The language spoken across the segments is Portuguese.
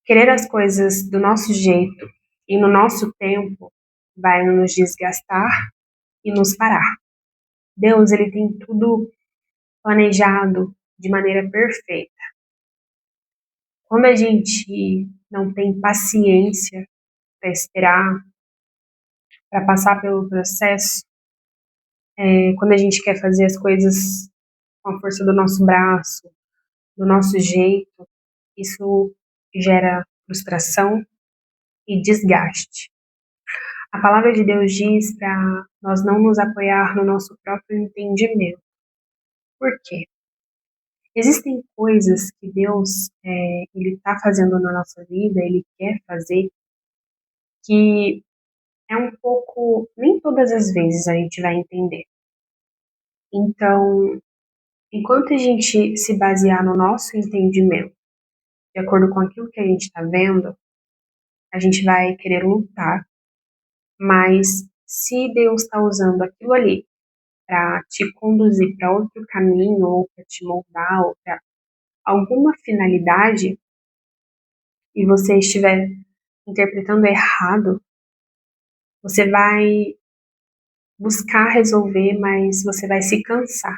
Querer as coisas do nosso jeito e no nosso tempo vai nos desgastar e nos parar. Deus, ele tem tudo planejado de maneira perfeita. Quando a gente não tem paciência para esperar, para passar pelo processo, quando a gente quer fazer as coisas com a força do nosso braço, do nosso jeito, isso gera frustração e desgaste. A palavra de Deus diz para nós não nos apoiar no nosso próprio entendimento. Por quê? Existem coisas que Deus ele está fazendo na nossa vida, ele quer fazer, que é um pouco, nem todas as vezes a gente vai entender. Então, enquanto a gente se basear no nosso entendimento, de acordo com aquilo que a gente está vendo, a gente vai querer lutar, mas se Deus está usando aquilo ali para te conduzir para outro caminho, ou para te moldar, ou para alguma finalidade, e você estiver interpretando errado, você vai buscar resolver, mas você vai se cansar.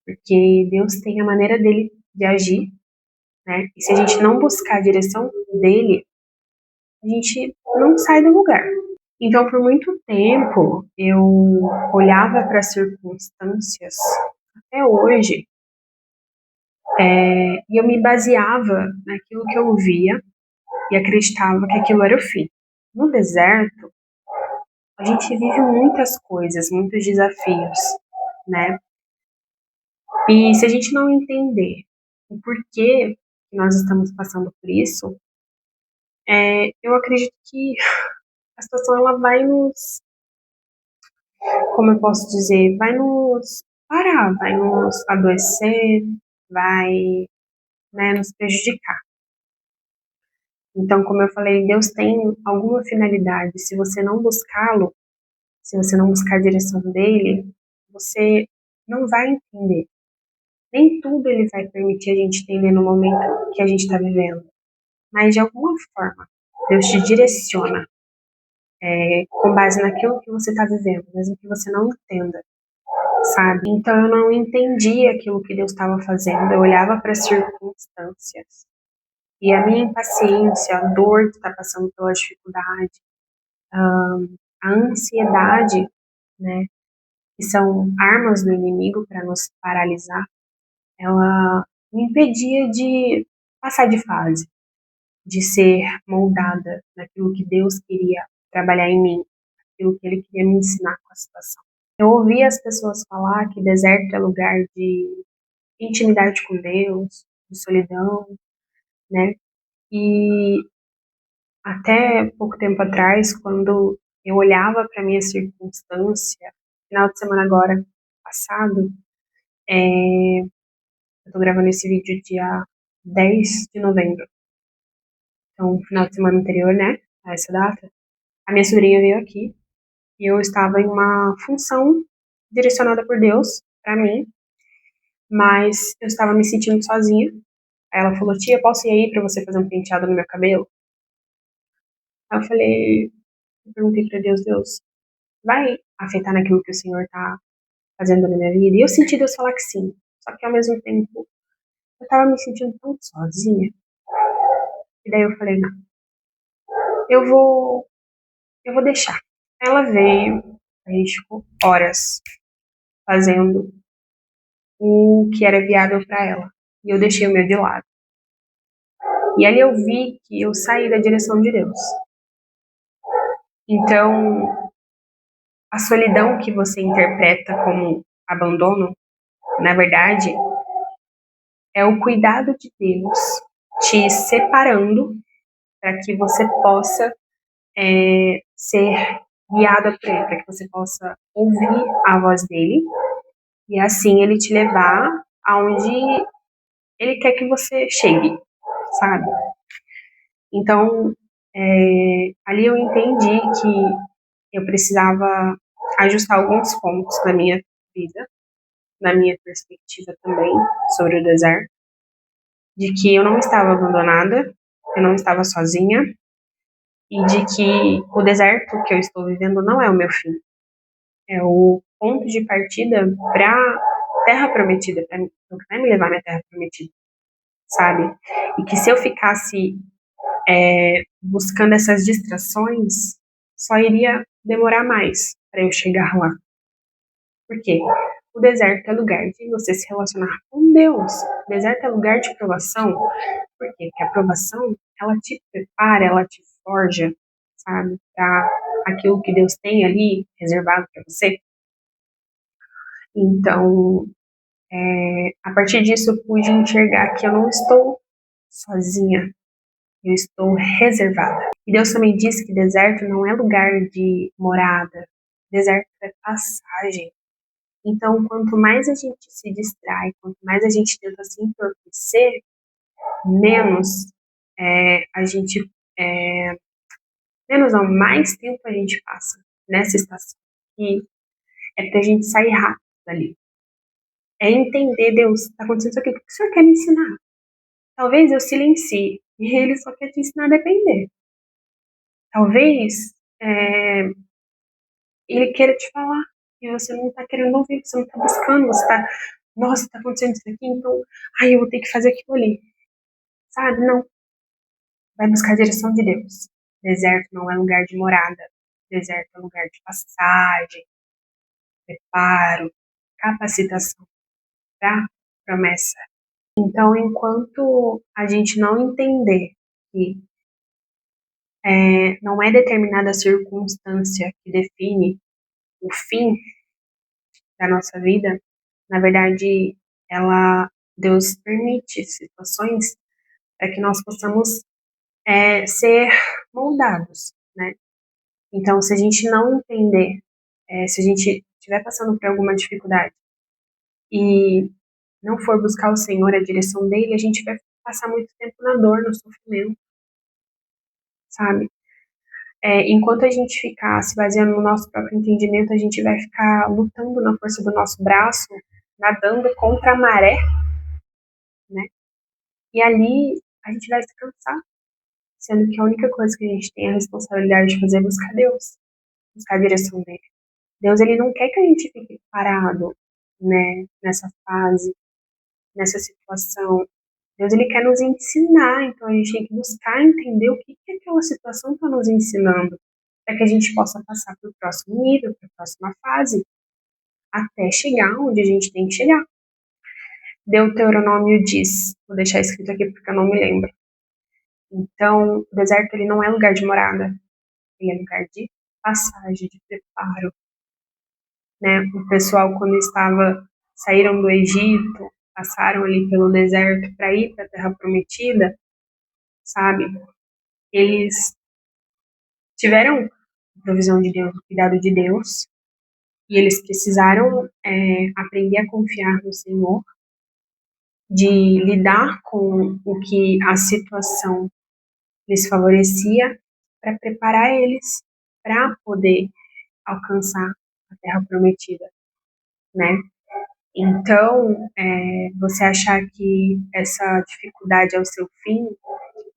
Porque Deus tem a maneira dele de agir, né? E se a gente não buscar a direção dele, a gente não sai do lugar. Então, por muito tempo, eu olhava para as circunstâncias, até hoje, e eu me baseava naquilo que eu via e acreditava que aquilo era o fim. No deserto, a gente vive muitas coisas, muitos desafios, né? E se a gente não entender o porquê que nós estamos passando por isso, eu acredito que a situação ela vai nos, como eu posso dizer, vai nos parar, vai nos adoecer, vai, né, nos prejudicar. Então, como eu falei, Deus tem alguma finalidade. Se você não buscá-lo, se você não buscar a direção dele, você não vai entender. Nem tudo ele vai permitir a gente entender no momento que a gente está vivendo. Mas, de alguma forma, Deus te direciona com base naquilo que você está vivendo, mesmo que você não entenda, sabe? Então, eu não entendia aquilo que Deus estava fazendo. Eu olhava para as circunstâncias. E a minha impaciência, a dor de estar passando pela dificuldade, a ansiedade, né, que são armas do inimigo para nos paralisar, ela me impedia de passar de fase, de ser moldada naquilo que Deus queria trabalhar em mim, aquilo que Ele queria me ensinar com a situação. Eu ouvia as pessoas falar que deserto é lugar de intimidade com Deus, de solidão, né? E até pouco tempo atrás, quando eu olhava para minha circunstância, final de semana agora passado, eu tô gravando esse vídeo dia 10 de novembro. Então, final de semana anterior, né, a essa data, a minha sobrinha veio aqui e eu estava em uma função direcionada por Deus para mim, mas eu estava me sentindo sozinha. Aí ela falou: tia, posso ir aí para você fazer um penteado no meu cabelo? Aí eu perguntei para Deus: Deus, vai afetar naquilo que o Senhor tá fazendo na minha vida? E eu senti Deus falar que sim. Só que ao mesmo tempo, eu tava me sentindo tão sozinha. E daí eu falei: não, eu vou, eu vou deixar. Ela veio, a gente ficou horas fazendo o que era viável para ela. E eu deixei o meu de lado. E ali eu vi que eu saí da direção de Deus. Então, a solidão que você interpreta como abandono, na verdade, é o cuidado de Deus te separando para que você possa ser guiada por ele, para que você possa ouvir a voz dele e assim ele te levar aonde ele quer que você chegue, sabe? Então, ali eu entendi que eu precisava ajustar alguns pontos na minha vida, na minha perspectiva também sobre o deserto, de que eu não estava abandonada, eu não estava sozinha e de que o deserto que eu estou vivendo não é o meu fim, é o ponto de partida para terra prometida, para o que vai me levar na terra prometida, sabe? E que se eu ficasse buscando essas distrações, só iria demorar mais para eu chegar lá. Por quê? O deserto é lugar de você se relacionar com Deus. O deserto é lugar de provação. Por quê? Porque a provação, ela te prepara, ela te forja, sabe? Para aquilo que Deus tem ali reservado para você. Então, a partir disso, eu pude enxergar que eu não estou sozinha, eu estou reservada. E Deus também disse que deserto não é lugar de morada, deserto é passagem. Então, quanto mais a gente se distrai, quanto mais a gente tenta se entorpecer, menos a gente, menos não, mais tempo a gente passa nessa estação. E é pra gente sair rápido dali. É entender, Deus, tá acontecendo isso aqui, o que o Senhor quer me ensinar? Talvez eu silencie, e Ele só quer te ensinar a depender. Talvez Ele queira te falar, e você não tá querendo ouvir, você não tá buscando, você tá, nossa, tá acontecendo isso aqui, então, eu vou ter que fazer aquilo ali. Sabe? Não. Vai buscar a direção de Deus. Deserto não é lugar de morada. Deserto é lugar de passagem, preparo, capacitação para promessa. Então, enquanto a gente não entender que não é determinada circunstância que define o fim da nossa vida, na verdade, Deus permite situações para que nós possamos ser moldados, né? Então, se a gente não entender, se a gente estiver passando por alguma dificuldade e não for buscar o Senhor, a direção dele, a gente vai passar muito tempo na dor, no sofrimento, sabe? Enquanto a gente ficar se baseando no nosso próprio entendimento, a gente vai ficar lutando na força do nosso braço, nadando contra a maré, né? E ali a gente vai se cansar, sendo que a única coisa que a gente tem a responsabilidade de fazer é buscar Deus, buscar a direção dele. Deus, ele não quer que a gente fique parado, né, nessa fase, nessa situação. Deus, ele quer nos ensinar, então a gente tem que buscar entender o que aquela situação está nos ensinando, para que a gente possa passar para o próximo nível, para a próxima fase, até chegar onde a gente tem que chegar. Deuteronômio diz, vou deixar escrito aqui porque eu não me lembro. Então, o deserto ele não é lugar de morada, ele é lugar de passagem, de preparo, né? O pessoal quando saíram do Egito, passaram ali pelo deserto para ir para a Terra Prometida, sabe? Eles tiveram a provisão de Deus, o cuidado de Deus, e eles precisaram aprender a confiar no Senhor, de lidar com o que a situação lhes favorecia, para preparar eles para poder alcançar a Terra Prometida, né? Então, você achar que essa dificuldade é o seu fim,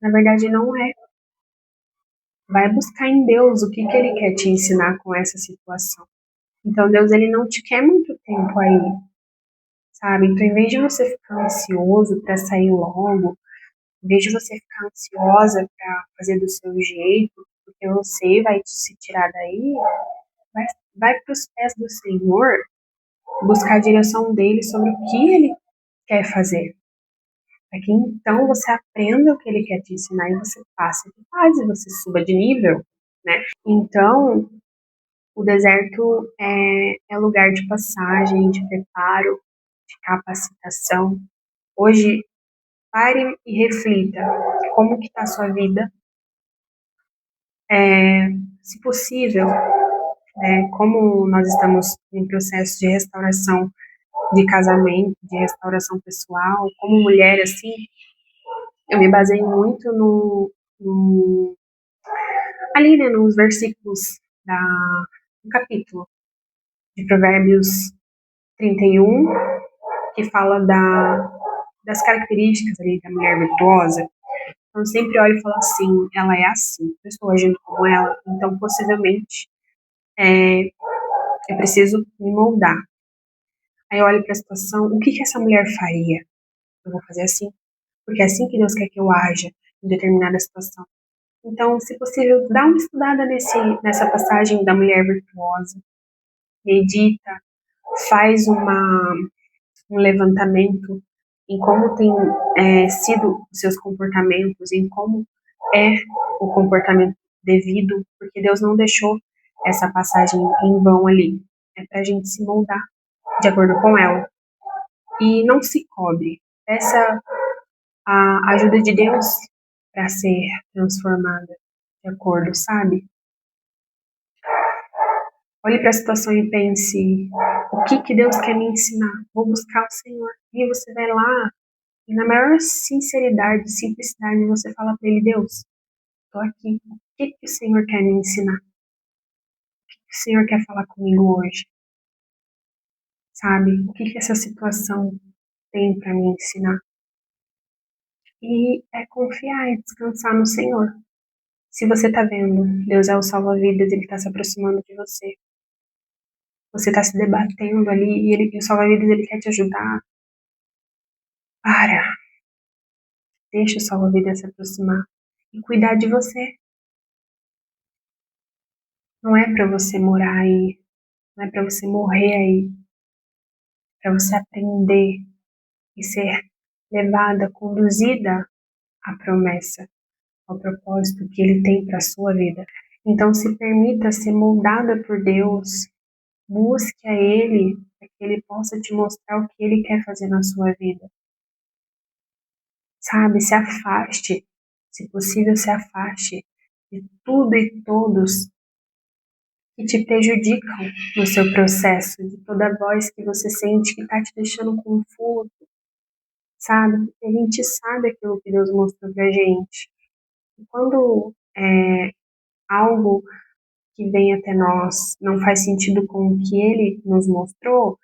na verdade não é. Vai buscar em Deus o que Ele quer te ensinar com essa situação. Então, Deus, Ele não te quer muito tempo aí, sabe? Então, em vez de você ficar ansioso para sair logo, em vez de você ficar ansiosa para fazer do seu jeito, porque você vai se tirar daí, vai para os pés do Senhor, buscar a direção dele sobre o que Ele quer fazer. Para que então você aprenda o que ele quer te ensinar e você passe de fase, você suba de nível, né? Então, o deserto é lugar de passagem, de preparo, de capacitação. Hoje, pare e reflita como que está a sua vida. Se possível, como nós estamos em processo de restauração de casamento, de restauração pessoal, como mulher, assim, eu me baseei muito ali, né, nos versículos do capítulo de Provérbios 31, que fala das características ali da mulher virtuosa. Então, eu sempre olho e falo assim, ela é assim, eu estou agindo como ela, então possivelmente eu preciso me moldar. Aí eu olho para a situação, o que que essa mulher faria? Eu vou fazer assim, porque é assim que Deus quer que eu haja em determinada situação. Então, se possível, dá uma estudada nessa passagem da mulher virtuosa, medita, faz um levantamento em como tem sido os seus comportamentos, em como é o comportamento devido, porque Deus não deixou essa passagem em vão ali. É para a gente se moldar de acordo com ela. E não se cobre. Peça a ajuda de Deus para ser transformada de acordo, sabe? Olhe para a situação e pense: o que que Deus quer me ensinar? Vou buscar o Senhor. E você vai lá e, na maior sinceridade e simplicidade, você fala para Ele: Deus, estou aqui. O que que o Senhor quer me ensinar? O que o Senhor quer falar comigo hoje? Sabe? O que que essa situação tem para me ensinar? E é confiar e descansar no Senhor. Se você está vendo, Deus é o salva-vidas, Ele está se aproximando de você. Você está se debatendo ali e o salva-vidas Ele quer te ajudar. Para, deixa o salva-vidas se aproximar e cuidar de você. Não é para você morar aí, não é para você morrer aí, é para você aprender e ser levada, conduzida à promessa, ao propósito que Ele tem para a sua vida. Então se permita ser moldada por Deus, busque a Ele para que Ele possa te mostrar o que Ele quer fazer na sua vida. Sabe, se afaste, se possível se afaste de tudo e todos que te prejudicam no seu processo, de toda voz que você sente que está te deixando confuso, sabe? Porque a gente sabe aquilo que Deus mostrou pra gente. E quando algo que vem até nós não faz sentido com o que Ele nos mostrou,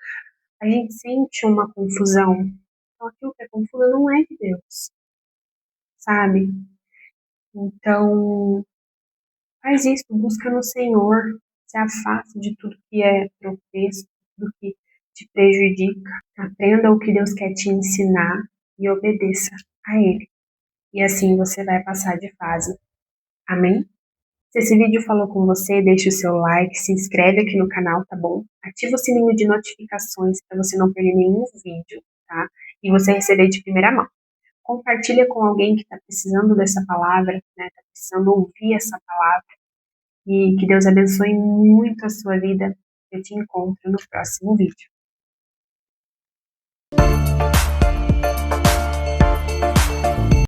a gente sente uma confusão. Então aquilo que é confuso não é de Deus, sabe? Então, faz isso, busca no Senhor, se afaste de tudo que é tropeço, tudo que te prejudica. Aprenda o que Deus quer te ensinar e obedeça a Ele. E assim você vai passar de fase. Amém? Se esse vídeo falou com você, deixe o seu like, se inscreve aqui no canal, tá bom? Ativa o sininho de notificações para você não perder nenhum vídeo, tá? E você receber de primeira mão. Compartilha com alguém que está precisando dessa palavra, né? Está precisando ouvir essa palavra. E que Deus abençoe muito a sua vida. Eu te encontro no próximo vídeo.